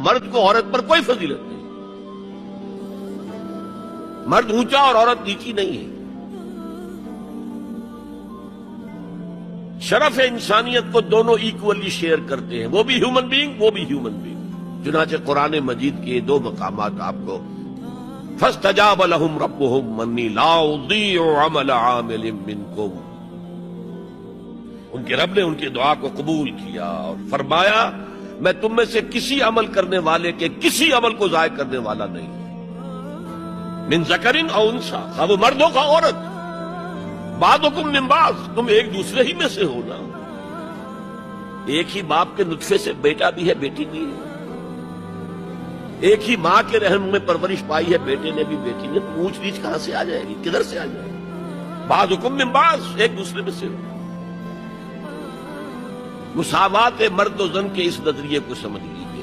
مرد کو عورت پر کوئی فضیلت نہیں، مرد اونچا اور عورت نیچی نہیں ہے۔ شرف انسانیت کو دونوں ایکولی شیئر کرتے ہیں، وہ بھی ہیومن بینگ، وہ بھی ہیومن بینگ۔ چنانچہ قرآن مجید کے دو مقامات آپ کو فَاسْتَجَابَ لَهُمْ رَبُّهُمْ أَنِّي لَا أُضِيعُ عَمَلَ عَامِلٍ مِّنكُمْ، ان کے رب نے ان کی دعا کو قبول کیا اور فرمایا میں تم میں سے کسی عمل کرنے والے کے کسی عمل کو ضائع کرنے والا نہیں، من ذکر او انثی، خواہ وہ مرد ہو خواہ عورت، بعضکم من بعض، تم ایک دوسرے ہی میں سے ہونا، ایک ہی باپ کے نطفے سے بیٹا بھی ہے بیٹی بھی ہے، ایک ہی ماں کے رحم میں پرورش پائی ہے بیٹے نے بھی بیٹی نے، اونچ نیچ کہاں سے آ جائے گی، کدھر سے آ جائے گی؟ بعضکم من بعض، ایک دوسرے میں سے ہو۔ مساوات مرد و زن کے اس نظریے کو سمجھ لیجیے۔